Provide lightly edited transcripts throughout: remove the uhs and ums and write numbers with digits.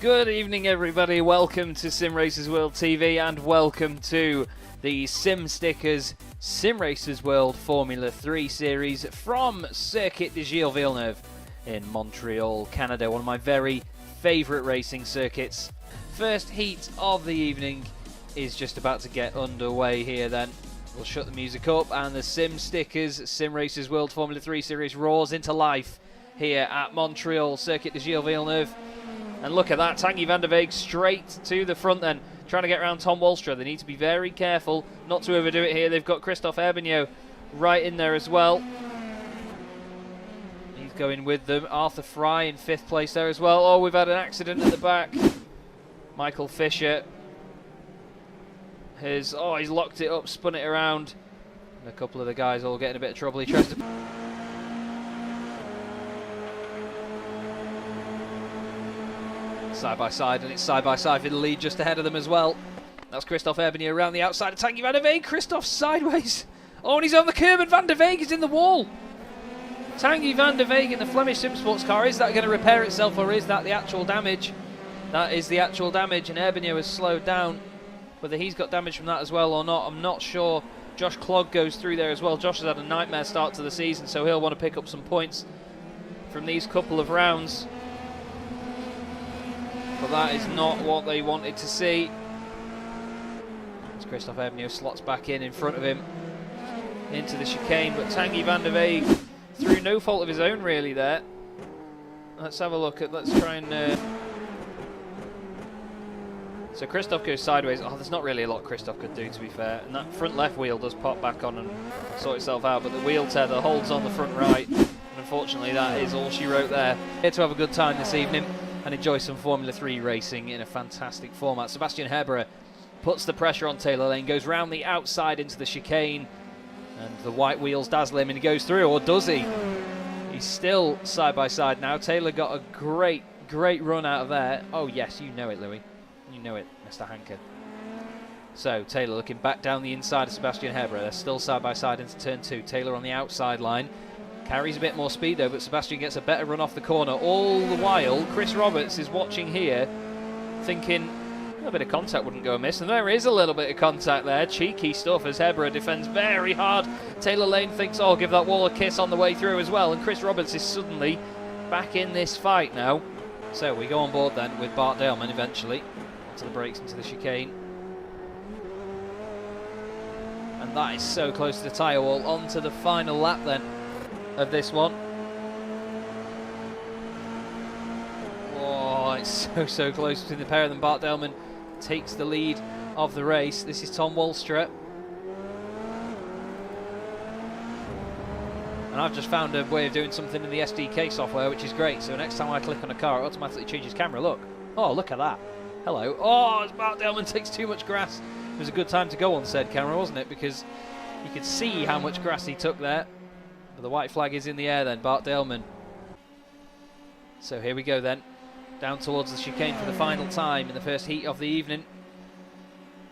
Good evening, everybody. Welcome to Simracersworld TV and welcome to the Sim Stickers Simracersworld Formula 3 series from Circuit de Gilles Villeneuve in Montreal, Canada. One of my very favourite racing circuits. First heat of the evening is just about to get underway here then. We'll shut the music up and the Sim Stickers Simracersworld Formula 3 series roars into life here at Montreal, Circuit de Gilles Villeneuve. And look at that, Tanguy van der Weeg straight to the front then, trying to get around Tom Walstra. They need to be very careful not to overdo it here. They've got Christophe Herbignaud right in there as well. He's going with them. Arthur Fry in 5th place there as well. Oh, we've had an accident at the back. Michael Fisher has, he's locked it up, spun it around. And a couple of the guys all getting a bit of trouble. He tries to... side by side, and it's side by side for the lead just ahead of them as well. That's Christophe Herbignaud around the outside of Tanguy van der Weeg. Christophe sideways. Oh, and he's on the curb, and Van der Weeg is in the wall. Tanguy van der Weeg in the Flemish Sim Sports car. Is that going to repair itself, or is that the actual damage? That is the actual damage, and Herbignaud has slowed down. Whether he's got damage from that as well or not, I'm not sure. Josh Clogg goes through there as well. Josh has had a nightmare start to the season, so he'll want to pick up some points from these couple of rounds. But that is not what they wanted to see. As Christophe Herbignaud slots back in front of him into the chicane, but Tanguy van der Weeg through no fault of his own really there. Let's have a look at, let's try and so Christophe goes sideways. Oh, there's not really a lot Christophe could do, to be fair, and that front left wheel does pop back on and sort itself out, but the wheel tether holds on the front right, and unfortunately that is all she wrote there. Here to have a good time this evening and enjoy some Formula 3 racing in a fantastic format. Sébastien Herbert puts the pressure on Taylor Lane, goes round the outside into the chicane, and the white wheels dazzle him and he goes through, or does he? He's still side by side now. Taylor got a great run out of there. Oh yes, you know it, Louis. You know it, Mr. Hanker. So Taylor looking back down the inside of Sébastien Herbert. They're still side by side into turn 2. Taylor on the outside line. Carries a bit more speed though, but Sébastien gets a better run off the corner. All the while, Chris Roberts is watching here, thinking a bit of contact wouldn't go amiss, and there is a little bit of contact there. Cheeky stuff as Herbert defends very hard. Taylor Lane thinks, oh, give that wall a kiss on the way through as well, and Chris Roberts is suddenly back in this fight now. So we go on board then with Bart Daleman eventually. Onto the brakes, into the chicane. And that is so close to the tyre wall. Onto the final lap then of this one. Oh, it's so close between the pair of them. Bart Daleman takes the lead of the race. This is Tom Walstra. And I've just found a way of doing something in the SDK software, which is great. So next time I click on a car, it automatically changes camera. Look. Oh, look at that. Hello. Oh, as Bart Daleman takes too much grass. It was a good time to go on said camera, wasn't it? Because you could see how much grass he took there. But the white flag is in the air then, Bart Daleman. So here we go then. Down towards the chicane for the final time in the first heat of the evening.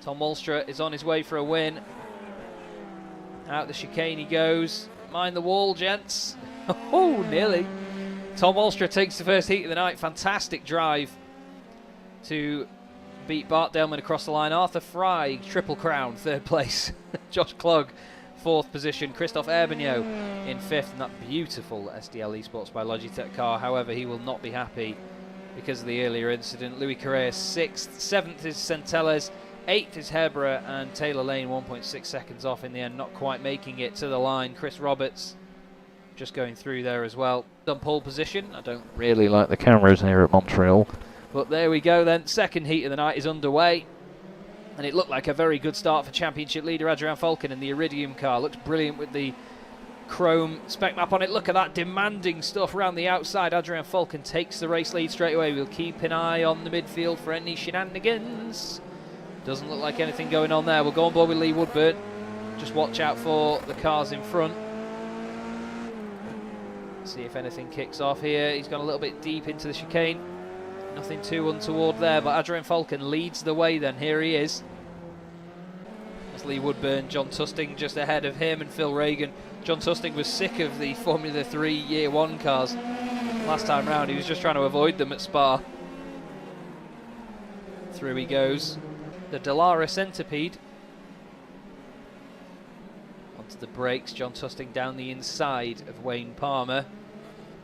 Tom Walstra is on his way for a win. Out the chicane he goes. Mind the wall, gents. Oh, nearly. Tom Walstra takes the first heat of the night. Fantastic drive to beat Bart Daleman across the line. Arthur Fry, Triple Crown, 3rd place. Josh Clogg, 4th position. Christophe Herbignaud in 5th, and that beautiful SDL Esports by Logitech car. However, he will not be happy because of the earlier incident. Louis Correa 6th, 7th is Centelles, 8th is Herbert, and Taylor Lane 1.6 seconds off in the end, not quite making it to the line. Chris Roberts just going through there as well. On pole position. I don't really like the cameras here at Montreal, but there we go then. Second heat of the night is underway. And it looked like a very good start for championship leader Adrian Falcon in the Iridium car. Looks brilliant with the chrome spec map on it. Look at that demanding stuff around the outside. Adrian Falcon takes the race lead straight away. We'll keep an eye on the midfield for any shenanigans. Doesn't look like anything going on there. We'll go on board with Lee Woodburn. Just watch out for the cars in front. See if anything kicks off here. He's gone a little bit deep into the chicane. Nothing too untoward there, but Adrian Falcon leads the way then. Here he is. That's Lee Woodburn, John Tusting just ahead of him, and Phil Reagan. John Tusting was sick of the Formula 3 Year 1 cars last time round. He was just trying to avoid them at Spa. Through he goes. The Dallara Centipede. Onto the brakes. John Tusting down the inside of Wayne Palmer.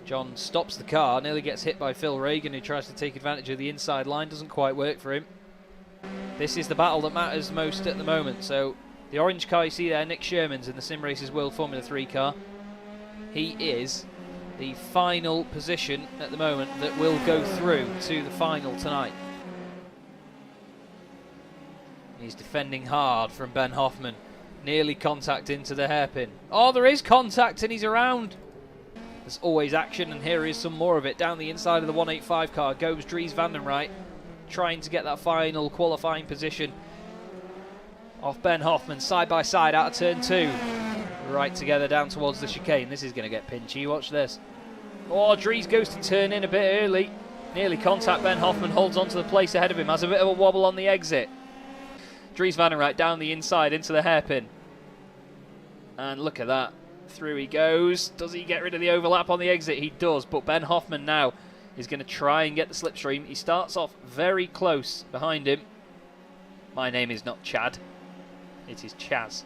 John stops the car, nearly gets hit by Phil Regan, who tries to take advantage of the inside line. Doesn't quite work for him. This is the battle that matters most at the moment. So the orange car you see there, Nick Sherman's in the Simracersworld Formula 3 car. He is the final position at the moment that will go through to the final tonight. He's defending hard from Ben Hoffman. Nearly contact into the hairpin. Oh, there is contact and he's around. There's always action, and here is some more of it. Down the inside of the 185 car goes Dries van den Rijt, trying to get that final qualifying position off Ben Hoffman, side by side out of turn 2. Right together down towards the chicane. This is going to get pinchy. Watch this. Oh, Dries goes to turn in a bit early. Nearly contact. Ben Hoffman holds on to the place ahead of him. Has a bit of a wobble on the exit. Dries van den Rijt down the inside into the hairpin. And look at that. Through he goes. Does he get rid of the overlap on the exit? He does, but Ben Hoffman now is going to try and get the slipstream. He starts off very close behind him. My name is not Chad. It is Chaz.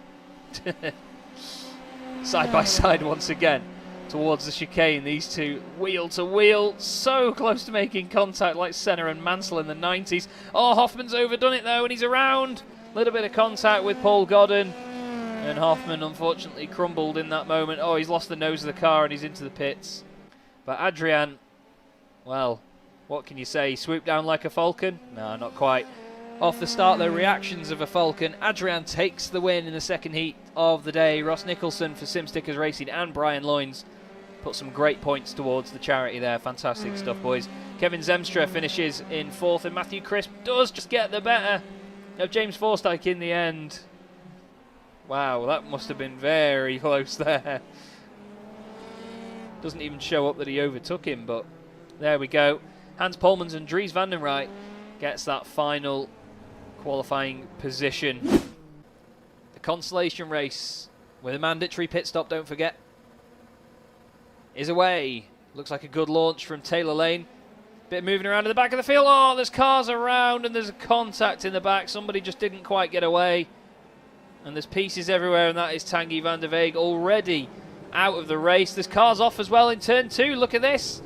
Side by side once again towards the chicane. These two wheel to wheel. So close to making contact like Senna and Mansell in the 90s. Oh, Hoffman's overdone it though and he's around. A little bit of contact with Paul Godden. And Hoffman unfortunately crumbled in that moment. Oh, he's lost the nose of the car and he's into the pits. But Adrian, well, what can you say? He swooped down like a falcon? No, not quite. Off the start, the reactions of a falcon. Adrian takes the win in the second heat of the day. Ross Nicholson for SimStickers Racing and Brian Loynes put some great points towards the charity there. Fantastic stuff, boys. Kevin Zemstra finishes in 4th, and Matthew Crisp does just get the better of James Forsyth in the end. Wow, that must have been very close there. Doesn't even show up that he overtook him, but there we go. Hans Polmans and Dries van den Rijt gets that final qualifying position. The consolation race with a mandatory pit stop, don't forget, is away. Looks like a good launch from Taylor Lane. Bit of moving around in the back of the field. Oh, there's cars around and there's a contact in the back. Somebody just didn't quite get away. And there's pieces everywhere, and that is Tanguy van der Weeg already out of the race. There's cars off as well in turn 2. Look at this.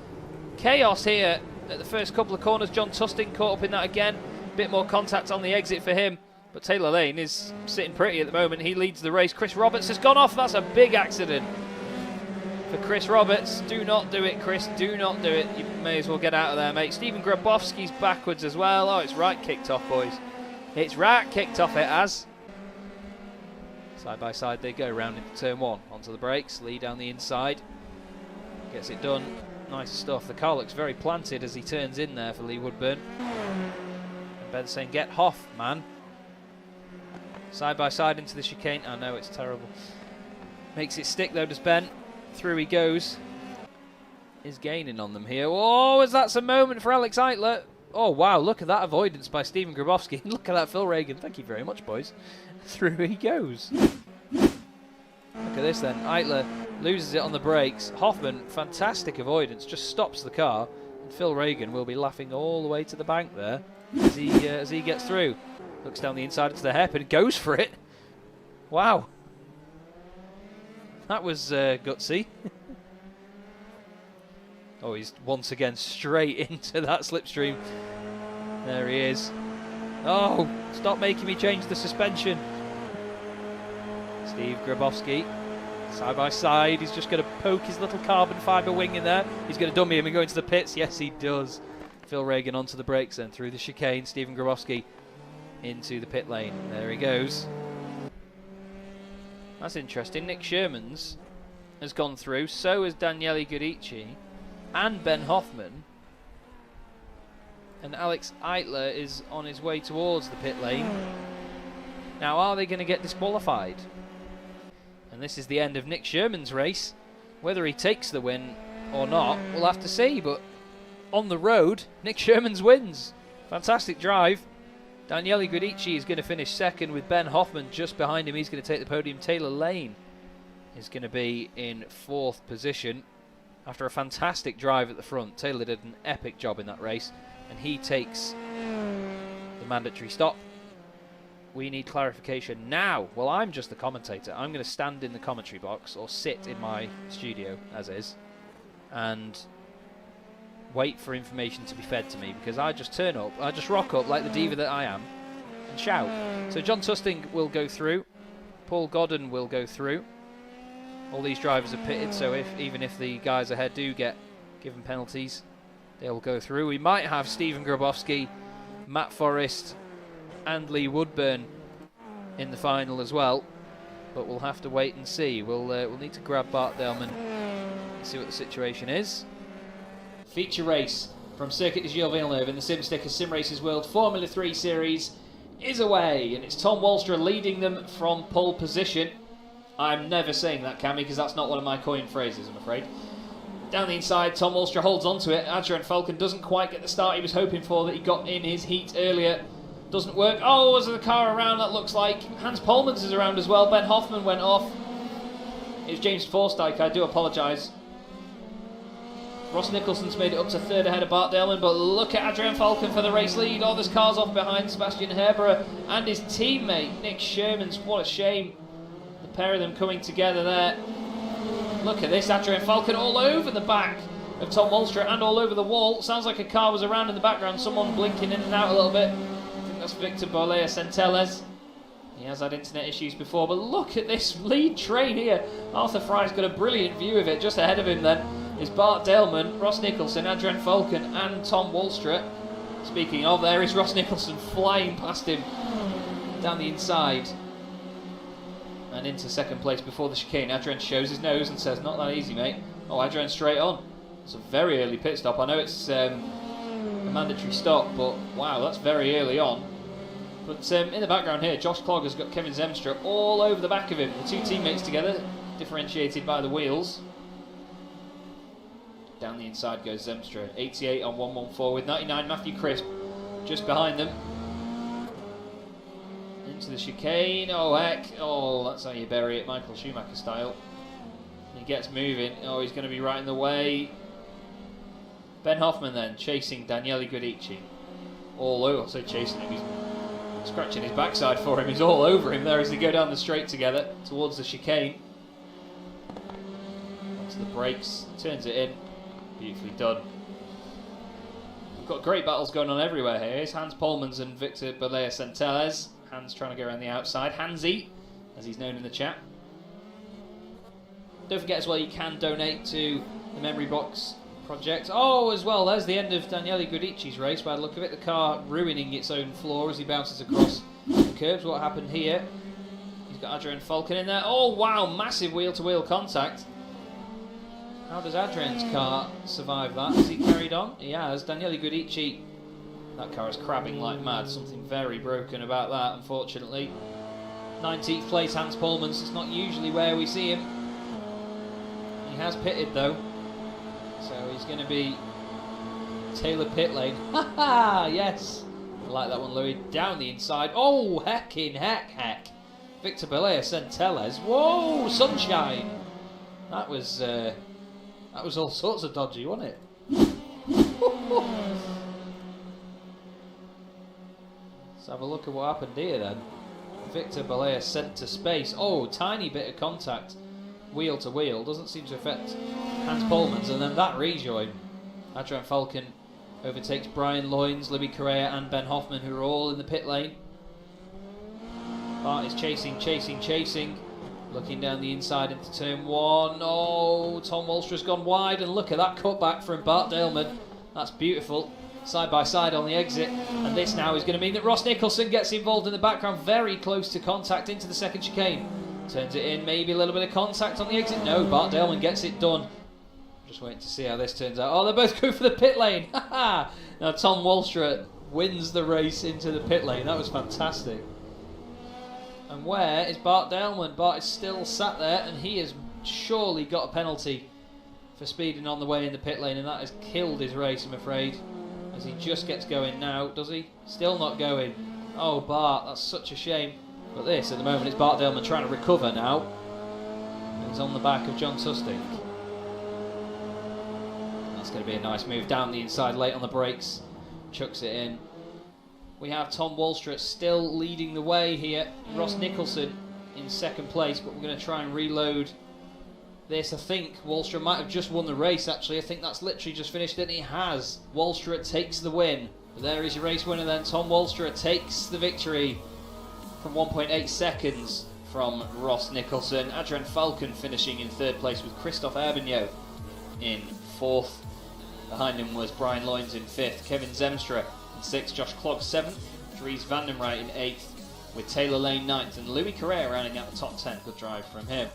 Chaos here at the first couple of corners. John Tusting caught up in that again. Bit more contact on the exit for him. But Taylor Lane is sitting pretty at the moment. He leads the race. Chris Roberts has gone off. That's a big accident for Chris Roberts. Do not do it, Chris. Do not do it. You may as well get out of there, mate. Stephen Grabowski's backwards as well. Oh, it's right kicked off, boys. It's right kicked off, it has. Side by side they go round into turn 1. Onto the brakes, Lee down the inside. Gets it done. Nice stuff. The car looks very planted as he turns in there for Lee Woodburn. And Ben saying, get Hoff, man. Side by side into the chicane. I know, it's terrible. Makes it stick though, does Ben. Through he goes. Is gaining on them here. Oh, is that some moment for Alex Eitler? Oh, wow, look at that avoidance by Stephen Grabowski. Look at that, Phil Regan. Thank you very much, boys. Through he goes. Look at this then. Eitler loses it on the brakes. Hoffman, fantastic avoidance, just stops the car. And Phil Regan will be laughing all the way to the bank there as he gets through. Looks down the inside into the hairpin, goes for it. Wow. That was gutsy. Oh, he's once again straight into that slipstream. There he is. Oh, stop making me change the suspension. Steve Grabowski, side by side. He's just going to poke his little carbon fibre wing in there. He's going to dummy him and go into the pits. Yes, he does. Phil Regan onto the brakes then through the chicane. Stephen Grabowski into the pit lane. There he goes. That's interesting. Nick Sherman's has gone through. So has Daniele Guidici and Ben Hoffman. And Alex Eitler is on his way towards the pit lane. Now, are they going to get disqualified? And this is the end of Nick Sherman's race. Whether he takes the win or not, we'll have to see. But on the road, Nick Sherman's wins. Fantastic drive. Daniele Guidici is going to finish second with Ben Hoffman just behind him. He's going to take the podium. Taylor Lane is going to be in 4th position after a fantastic drive at the front. Taylor did an epic job in that race, and he takes the the mandatory stop. We need clarification now. Well, I'm just the commentator. I'm going to stand in the commentary box or sit in my studio, as is, and wait for information to be fed to me, because I just turn up, I just rock up like the diva that I am and shout. So John Tusting will go through, Paul Godden will go through. All these drivers are pitted, so even if the guys ahead do get given penalties, they'll go through. We might have Stephen Grabowski, Matt Forrest and Lee Woodburn in the final as well, but we'll have to wait and see. We'll need to grab Bart Delman and see what the situation is. Feature race from Circuit de Gilles Villeneuve in the SimSticker Simracersworld Formula 3 Series is away, and it's Tom Walstra leading them from pole position. I'm never saying that, Cammy, because that's not one of my coin phrases, I'm afraid. Down the inside, Tom Walstra holds on to it. Adrian Falcon doesn't quite get the start he was hoping for that he got in his heat earlier. Doesn't work. Oh, is there a car around? That looks like Hans Polmans is around as well. Ben Hoffman went off. It's James Forsyke, I do apologise. Ross Nicholson's made it up to third ahead of Bart Delman, but look at Adrian Falcon for the race lead. Oh, there's cars off behind Sebastian Herbera and his teammate Nick Shermans. What a shame. The pair of them coming together there. Look at this, Adrian Falcon all over the back of Tom Walstra and all over the wall. Sounds like a car was around in the background, someone blinking in and out a little bit. I think that's Victor Bolea Centelles. He has had internet issues before, but look at this lead train here. Arthur Fry's got a brilliant view of it. Just ahead of him then is Bart Delman, Ross Nicholson, Adrian Falcon and Tom Walstra. Speaking of, there is Ross Nicholson flying past him down the inside and into second place before the chicane. Adrian shows his nose and says, not that easy, mate. Oh, Adrian straight on. It's a very early pit stop. I know it's a mandatory stop, but wow, that's very early on. But in the background here, Josh Clogg has got Kevin Zemstra all over the back of him. The two teammates together, differentiated by the wheels. Down the inside goes Zemstra. 88 on 114 with 99 Matthew Crisp just behind them. Into the chicane. Oh, heck. Oh, that's how you bury it, Michael Schumacher style. He gets moving. Oh, he's going to be right in the way. Ben Hoffman then chasing Daniele Guidici. All over. So chasing him. He's scratching his backside for him. He's all over him there as they go down the straight together towards the chicane. Onto the brakes. Turns it in. Beautifully done. We've got great battles going on everywhere here. Here's Hans Polmans and Victor Bolea Centelles. Hans trying to go around the outside. Hansy, as he's known in the chat. Don't forget as well, you can donate to the Memory Box project. Oh, as well, there's the end of Daniele Guidici's race. By the look of it, the car ruining its own floor as he bounces across the curbs. What happened here? He's got Adrian Falcon in there. Oh, wow, massive wheel-to-wheel contact. How does Adrian's car survive that? Has he carried on? He has. Daniele Guidici, that car is crabbing like mad. Something very broken about that, unfortunately. 19th place, Hans Polmans. It's not usually where we see him. He has pitted though, so he's going to be Taylor pit lane. Haha, yes. I like that one, Louis. Down the inside. Oh, heck. Victor Bolea Centelles. Whoa, sunshine. That was all sorts of dodgy, wasn't it? Let's have a look at what happened here then. Victor Bolea sent to space. Oh, tiny bit of contact. Wheel to wheel. Doesn't seem to affect Hans Polmans. And then that rejoin. Adrian Falcon overtakes Brian Loynes, Libby Correa and Ben Hoffman, who are all in the pit lane. Bart is chasing. Looking down the inside into turn one. Oh, Tom Walstra's gone wide, and look at that cutback from Bart Delman. That's beautiful. Side by side on the exit. And this now is going to mean that Ross Nicholson gets involved in the background, very close to contact into the second chicane. Turns it in, maybe a little bit of contact on the exit. No, Bart Delman gets it done. Just waiting to see how this turns out. Oh, they're both going for the pit lane. Now Tom Walstra wins the race into the pit lane. That was fantastic. And where is Bart Delman? Bart is still sat there, and he has surely got a penalty for speeding on the way in the pit lane, and that has killed his race, I'm afraid, as he just gets going now. Does he? Still not going. Oh, Bart, that's such a shame. But this, at the moment, it's Bart Delman trying to recover now. And he's on the back of John Tusting. That's going to be a nice move down the inside, late on the brakes. Chucks it in. We have Tom Wallstra still leading the way here. Ross Nicholson in second place, but we're going to try and reload this. I think Wallstra might have just won the race, actually. I think that's literally just finished, and he has. Wallstra takes the win. There is your race winner then. Tom Wallstra takes the victory from 1.8 seconds from Ross Nicholson. Adrian Falcon finishing in third place with Christophe Herbigno in fourth. Behind him was Brian Loynes in fifth, Kevin Zemstra in sixth, Josh Clogg seventh, Dries Vandenright in eighth, with Taylor Lane ninth, and Louis Correa rounding out the top 10. Good drive from him.